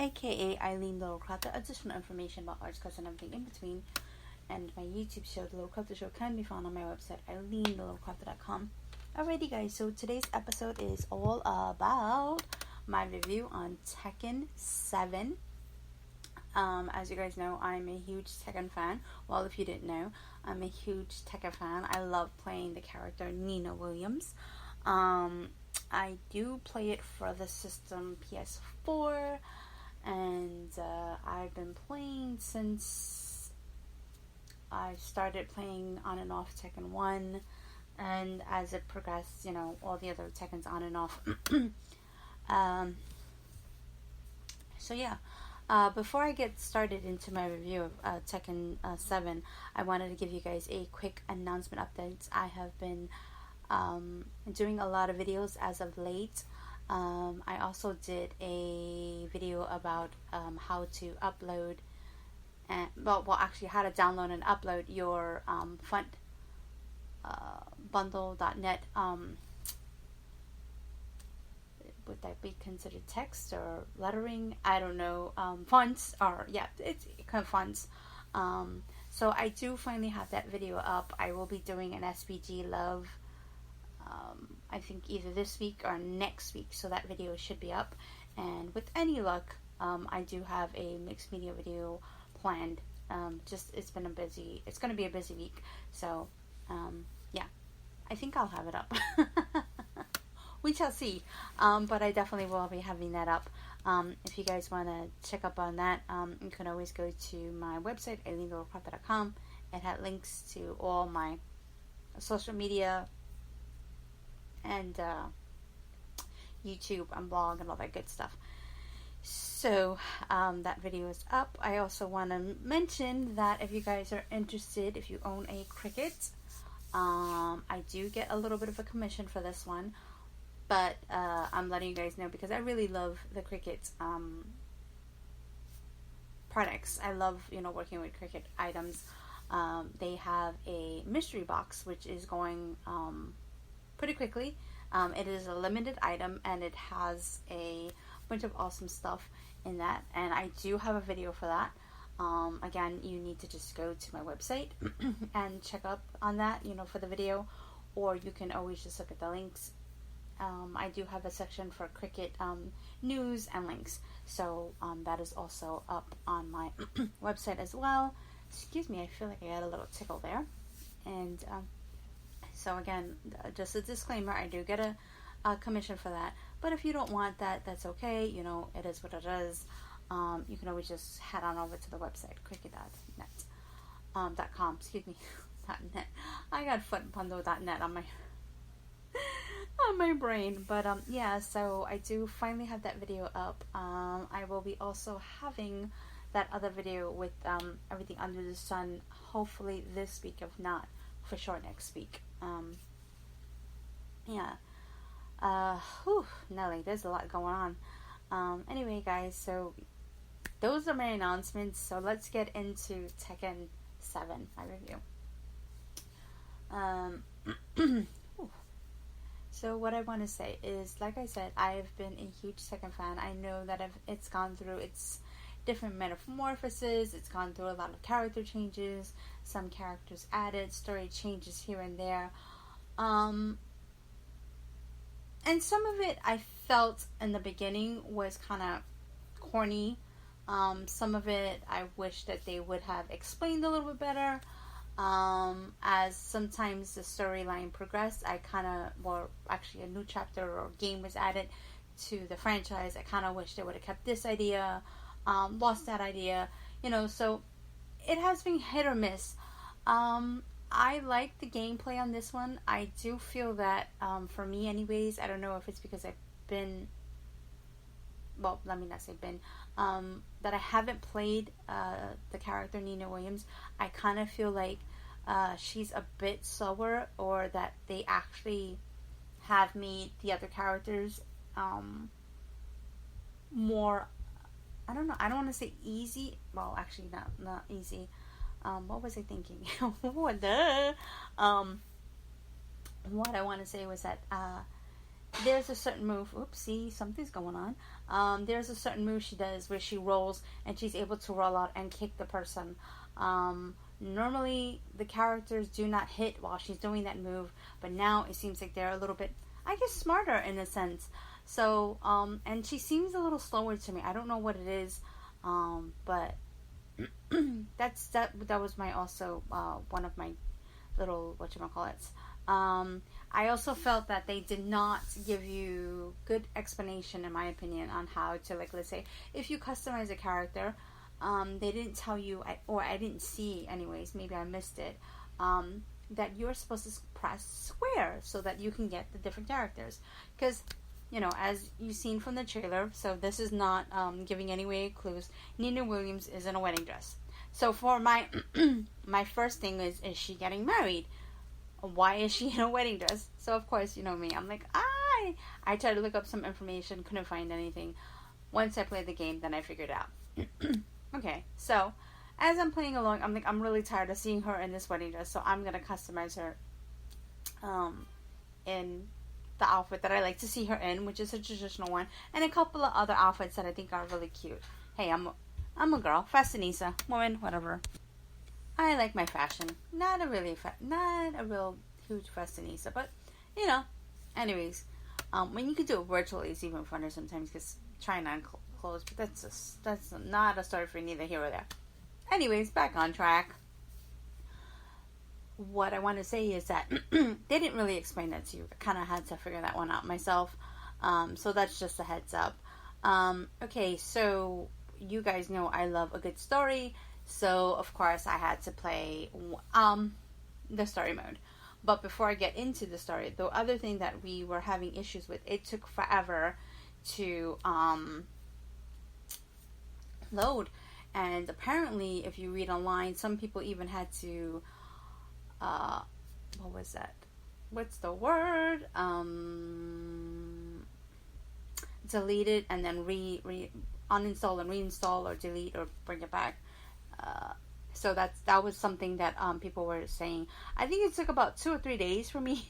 aka Eileen Littlecraft. Additional information about arts, crafts, and everything in between. And my YouTube show, The Little Crafter Show, can be found on my website, eileenthelittlecrafter.com. Alrighty guys, so today's episode is all about my review on Tekken 7. As you guys know, I'm a huge Tekken fan. Well, if you didn't know, I'm a huge Tekken fan. I love playing the character Nina Williams. I do play it for the system PS4, and I've been playing since I started playing on and off Tekken 1, and as it progressed, you know, all the other Tekkens on and off. So yeah, before I get started into my review of Tekken 7, I wanted to give you guys a quick announcement update. I have been doing a lot of videos as of late. I also did a video about how to upload and actually how to download and upload your font bundle.net. Would that be considered text or lettering? I don't know. Fonts, or yeah, it's kind of fonts. So I do finally have that video up. I will be doing an SPG Love, I think either this week or next week, so that video should be up. And with any luck, I do have a mixed media video planned. It's going to be a busy week, so yeah, I think I'll have it up. We shall see, but I definitely will be having that up. If you guys want to check up on that, you can always go to my website, eileenthelittlecraft.com. It had links to all my social media and YouTube and blog and all that good stuff. So that video is up. I also want to mention that if you guys are interested, if you own a Cricut, I do get a little bit of a commission for this one, but I'm letting you guys know because I really love the Cricut products. I love, working with Cricut items. They have a mystery box which is going pretty quickly. It is a limited item and it has a bunch of awesome stuff in that, and I do have a video for that. Again, you need to just go to my website and check up on that, for the video, or you can always just look at the links. I do have a section for Cricut news and links, so that is also up on my website as well. Excuse me, I feel like I got a little tickle there. And so again, just a disclaimer, I do get a commission for that, but if you don't want that, that's okay. It is what it is. You can always just head on over to the website, cricut.net, .com, excuse me, .net. I got footbundle.net on my brain, but yeah, so I do finally have that video up. I will be also having that other video with everything under the sun, hopefully this week, if not for sure next week. Yeah. Nelly, there's a lot going on. Anyway, guys, so those are my announcements. So let's get into Tekken 7, my review. So what I want to say is, like I said, I've been a huge Tekken fan. I know that it's gone through its different metamorphoses. It's gone through a lot of character changes, some characters added, story changes here and there. And some of it I felt in the beginning was kind of corny. Some of it I wish that they would have explained a little bit better. As sometimes the storyline progressed, actually a new chapter or game was added to the franchise. I kind of wish they would have kept this idea, lost that idea, so it has been hit or miss. I like the gameplay on this one. I do feel that, for me anyways, I don't know if it's because I've been, well, let me not say been, that I haven't played the character Nina Williams. I kind of feel like she's a bit slower, or that they actually have made the other characters more, I don't know, I don't want to say easy. Well, actually not easy. What was I thinking? What I want to say was that there's a certain move. Oopsie, something's going on. There's a certain move she does where she rolls and she's able to roll out and kick the person. Normally, the characters do not hit while she's doing that move, but now it seems like they're a little bit, I guess, smarter in a sense. So, and she seems a little slower to me. I don't know what it is, but that was my also one of my little whatchamacallits. I also felt that they did not give you good explanation, in my opinion, on how to, like, let's say, if you customize a character, they didn't tell you, or I didn't see anyways, maybe I missed it, that you're supposed to press square so that you can get the different characters. Because, you know, as you've seen from the trailer, so this is not giving any way clues, Nina Williams is in a wedding dress. So for my my first thing is she getting married? Why is she in a wedding dress? So of course, you know me, I'm like, I tried to look up some information, couldn't find anything. Once I played the game, then I figured out. Okay, so as I'm playing along, I'm like, I'm really tired of seeing her in this wedding dress, so I'm gonna customize her in the outfit that I like to see her in, which is a traditional one, and a couple of other outfits that I think are really cute. Hey, I'm a girl, fashionista, woman, whatever. I like my fashion. Not a real huge fashionista, but you know. Anyways, when you can do it virtually, it's even funner sometimes because trying on clothes. But that's not a story for neither here or there. Anyways, back on track. What I want to say is that they didn't really explain that to you. I kind of had to figure that one out myself. So that's just a heads up. Okay, so you guys know I love a good story. So, of course, I had to play the story mode. But before I get into the story, the other thing that we were having issues with, it took forever to load. And apparently, if you read online, some people even had to, what was that? What's the word? Delete it and then uninstall and reinstall, or delete or bring it back. So that was something that people were saying. I think it took about 2 or 3 days for me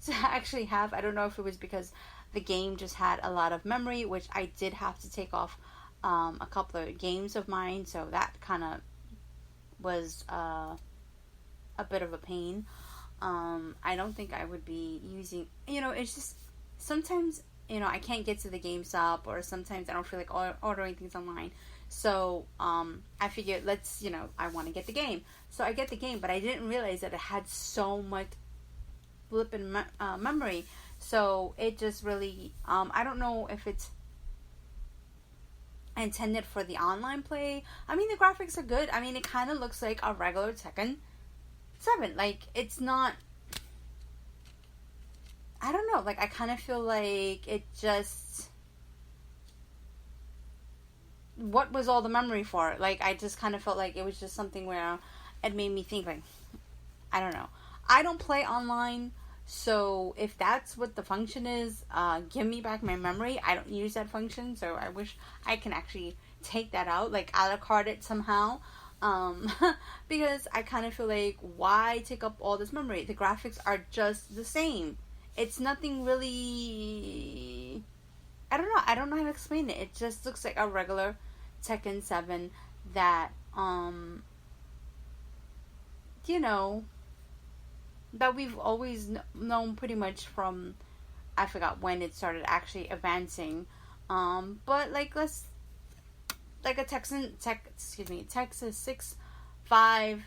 to actually have. I don't know if it was because the game just had a lot of memory, which I did have to take off a couple of games of mine, so that kind of was a bit of a pain. I don't think I would be using, it's just sometimes, I can't get to the GameStop, or sometimes I don't feel like ordering things online. So, I figured, I want to get the game. So I get the game, but I didn't realize that it had so much flipping memory. So it just really, I don't know if it's intended for the online play. I mean, the graphics are good. I mean, it kind of looks like a regular Tekken 7. Like, it's not, I don't know. Like, I kind of feel like it just, what was all the memory for? Like, I just kind of felt like it was just something where it made me think, like, I don't know. I don't play online, so if that's what the function is, give me back my memory. I don't use that function, so I wish I can actually take that out, like, a la carte it somehow. Because I kind of feel like, why take up all this memory? The graphics are just the same. It's nothing really, I don't know how to explain it. It just looks like a regular Tekken 7 that, that we've always known pretty much from, I forgot when it started actually advancing. But like, like a Texas 6.5,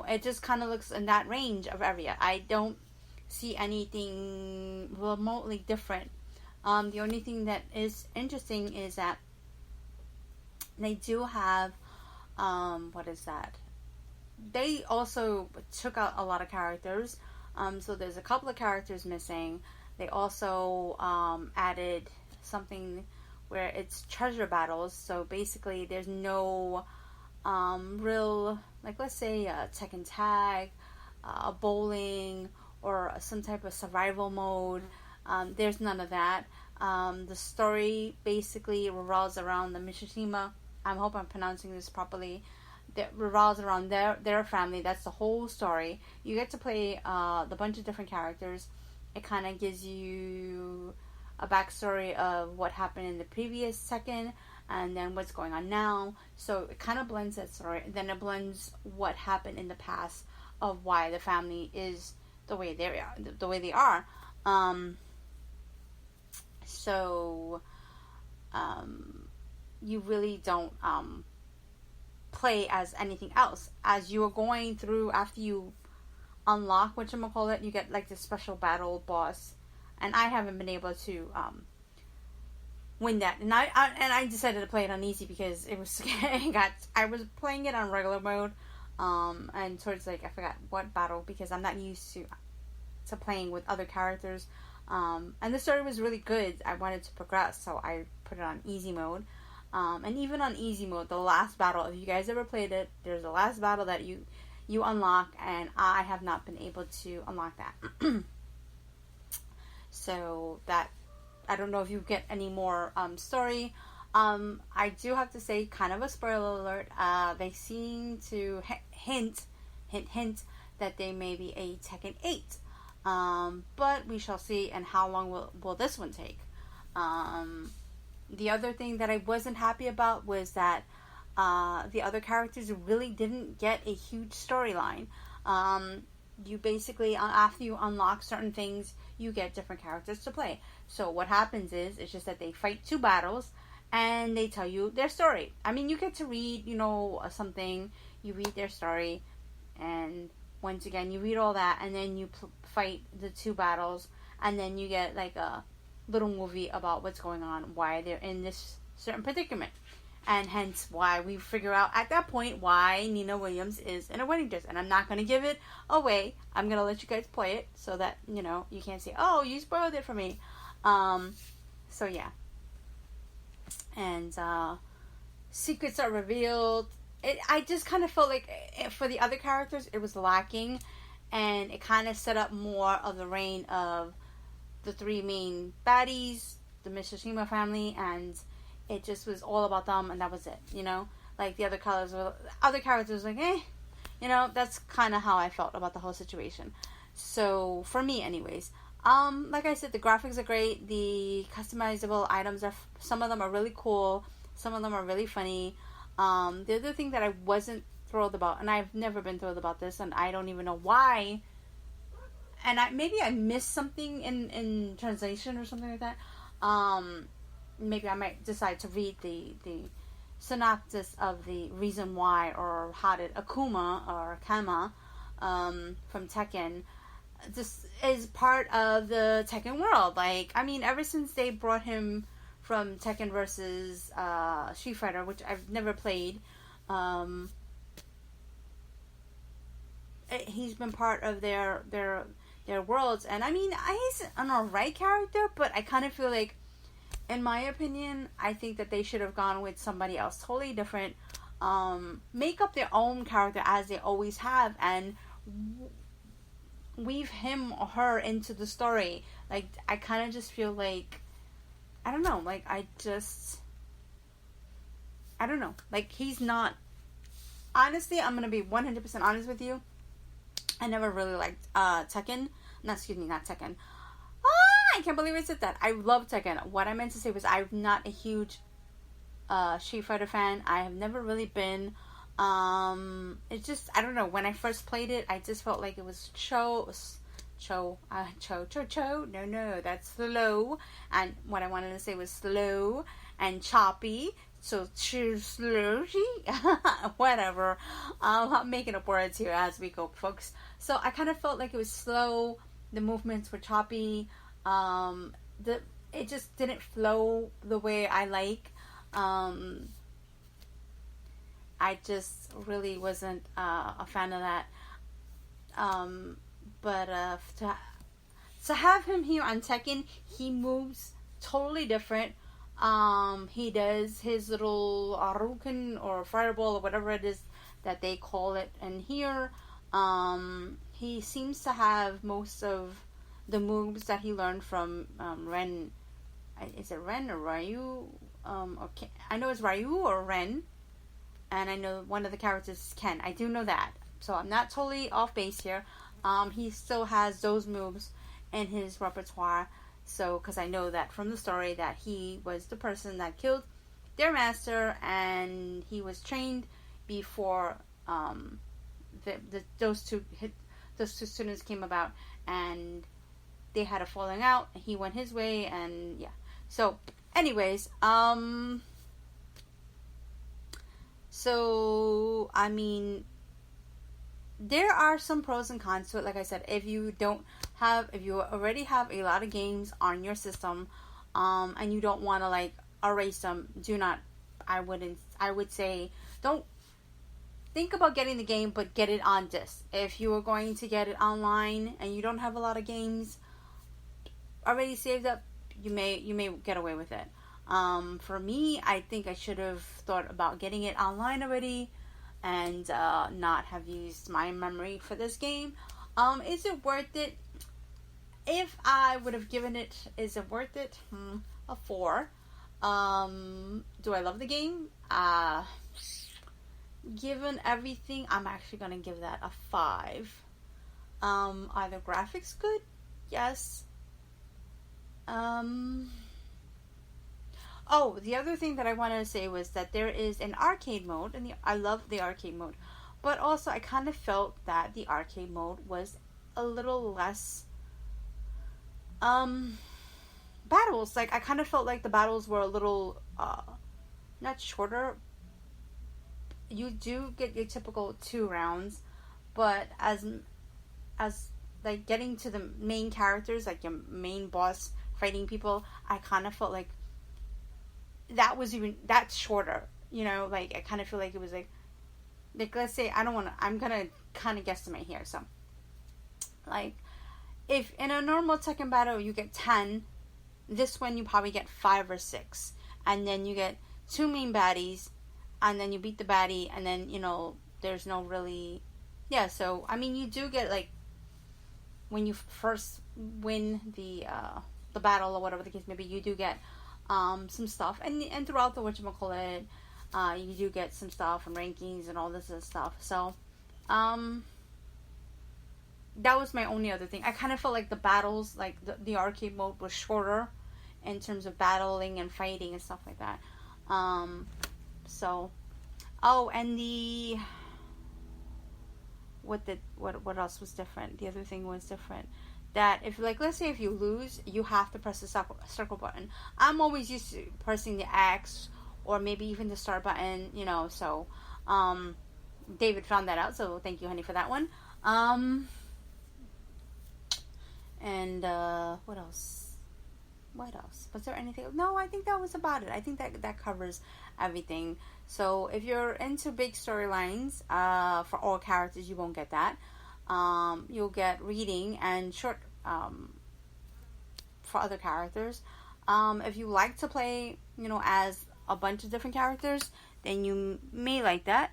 it just kind of looks in that range of area. I don't see anything remotely different. The only thing that is interesting is that they do have, what is that? They also took out a lot of characters. So there's a couple of characters missing. They also added something where it's treasure battles. So basically there's no real, like, let's say a Tekken tag, a bowling, or some type of survival mode. There's none of that. The story basically revolves around the Mishima. I hope I'm pronouncing this properly. That revolves around their family. That's the whole story. You get to play the bunch of different characters, It kind of gives you a backstory of what happened in the previous Tekken and then what's going on now. So it kind of blends that story. Then it blends what happened in the past of why the family is the way they are. The way they are. So you really don't play as anything else. As you are going through, after you unlock whatchamacallit, you get like this special battle boss, and I haven't been able to win that, and I decided to play it on easy because it was I was playing it on regular mode, and towards like I forgot what battle because I'm not used to playing with other characters, and the story was really good. I wanted to progress, so I put it on easy mode. And even on easy mode, the last battle, if you guys ever played it, there's a last battle that you unlock, and I have not been able to unlock that. So that, I don't know if you get any more story. I do have to say, kind of a spoiler alert, they seem to hint that they may be a Tekken 8. But we shall see, and how long will this one take? The other thing that I wasn't happy about was that the other characters really didn't get a huge storyline. You basically, after you unlock certain things, you get different characters to play. So what happens is, it's just that they fight 2 battles, and they tell you their story. I mean, you get to read, something, you read their story, and once again, you read all that, and then you fight the 2 battles, and then you get like a little movie about what's going on, why they're in this certain predicament, and hence why we figure out at that point why Nina Williams is in a wedding dress. And I'm not going to give it away. I'm going to let you guys play it so that, you can't say, oh, you spoiled it for me. So yeah. And secrets are revealed. I just kind of felt like for the other characters it was lacking, and it kind of set up more of the reign of the 3 main baddies, the Mishima family, and it just was all about them, and that was it, like the other characters were like, that's kind of how I felt about the whole situation. So for me anyways, like I said, the graphics are great, the customizable items some of them are really cool, some of them are really funny. The other thing that I wasn't thrilled about, and I've never been thrilled about this, and I don't even know why, and maybe I missed something in translation or something like that. Maybe I might decide to read the synopsis of the reason why, or how did Akuma or Kama from Tekken just is part of the Tekken world. Like, I mean, ever since they brought him from Tekken versus Street Fighter, which I've never played, he's been part of their worlds. And I mean, he's an alright character, but I kind of feel like, in my opinion, I think that they should have gone with somebody else totally different. Make up their own character as they always have, and weave him or her into the story. Like, I kind of just feel like, I don't know, like, I don't know, like, he's not, honestly, I'm gonna be 100% honest with you, I never really liked Tekken, not Tekken, I can't believe I said that. I love Tekken. What I meant to say was, I'm not a huge Street Fighter fan. I have never really been. It's just, I don't know, when I first played it, I just felt like it was cho, no, that's slow, and what I wanted to say was slow and choppy, so slow, whatever, I'm making up words here as we go, folks. So I kind of felt like it was slow, the movements were choppy, it just didn't flow the way I like. I just really wasn't a fan of that. But to have him here on Tekken, he moves totally different. He does his little Aruken or Fireball or whatever it is that they call it in here. He seems to have most of the moves that he learned from Ren. Is it Ren or Ryu? Okay, I know it's Ryu or Ren, and I know one of the characters is Ken. I do know that, so I'm not totally off base here. He still has those moves, in his repertoire. So, because I know that from the story that he was the person that killed their master, and he was trained before those two students came about, and they had a falling out. He went his way, and yeah. So, anyways, so I mean, there are some pros and cons to it. Like I said, if you already have a lot of games on your system, and you don't want to like erase them, I would say don't think about getting the game, but get it on disc. If you are going to get it online and you don't have a lot of games already saved up, you may get away with it. For me, I think I should have thought about getting it online already, and not have used my memory for this game. Is it worth it? If I would have given it, is it worth it? A 4. Do I love the game? Given everything, I'm actually gonna give that a 5. Are the graphics good? Yes. Oh, the other thing that I wanted to say was that there is an arcade mode, and I love the arcade mode, but also I kind of felt that the arcade mode was a little less battles. Like, I kind of felt like the battles were a little not shorter. You do get your typical 2 rounds, but as like getting to the main characters, like your main boss fighting people, I kind of felt like that's shorter, like I kind of feel like it was like let's say, I'm gonna kind of guesstimate here, so like if in a normal Tekken battle you get 10, this one you probably get 5 or 6, and then you get 2 main baddies, and then you beat the baddie, and then there's no really, yeah. So I mean, you do get, like, when you first win the battle or whatever the case may be, you do get some stuff, and throughout the whatchamacallit, you do get some stuff and rankings and all this other stuff. So that was my only other thing. I kind of felt like the battles, like the arcade mode, was shorter in terms of battling and fighting and stuff like that. So, oh, and what else was different? The other thing was different. That if, like, let's say if you lose, you have to press the circle button. I'm always used to pressing the X or maybe even the start button, so David found that out, so thank you, honey, for that one. And what else? Was there anything? No, I think that was about it. I think that covers everything. So if you're into big storylines for all characters, you won't get that. You'll get reading and short for other characters. If you like to play, as a bunch of different characters, then you may like that.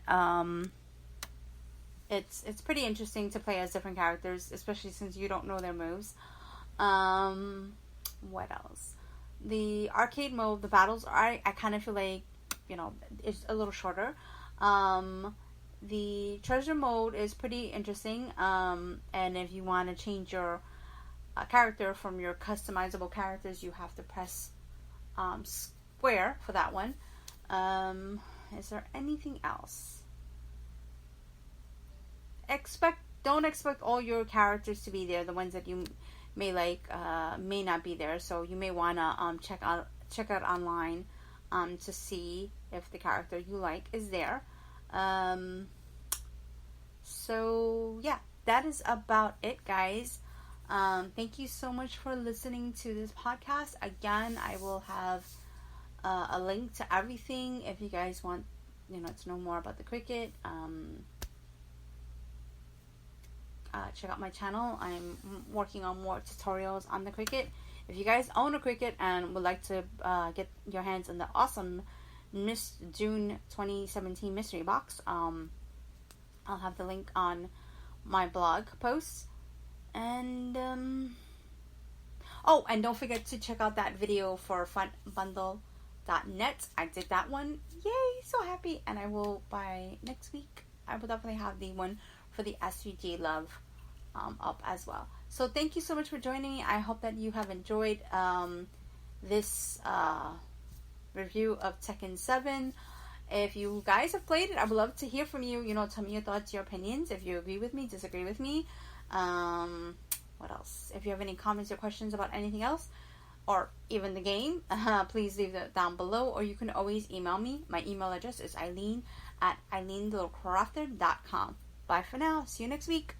It's pretty interesting to play as different characters, especially since you don't know their moves. What else? The arcade mode, the battles, I kind of feel like, it's a little shorter. The treasure mode is pretty interesting. And if you want to change your character from your customizable characters, you have to press square for that one. Is there anything else? Don't expect all your characters to be there. The ones that you may like may not be there, so you may want to check out online to see if the character you like is there. So yeah, that is about it, guys. Thank you so much for listening to this podcast. Again, I will have a link to everything if you guys want to know more about the cricket. Check out my channel. I'm working on more tutorials on the cricket. If you guys own a cricket and would like to get your hands on the awesome Miss June 2017 mystery box, I'll have the link on my blog post. And oh, and don't forget to check out that video for frontbundle.net. I did that one. Yay, so happy. And I will, by next week, I will definitely have the one for the SVG Love up as well. So thank you so much for joining me. I hope that you have enjoyed this review of Tekken 7. If you guys have played it, I would love to hear from you. Tell me your thoughts, your opinions. If you agree with me, disagree with me. What else? If you have any comments or questions about anything else, or even the game, please leave it down below. Or you can always email me. My email address is Eileen@eileenlittlecrafter.com. Bye for now. See you next week.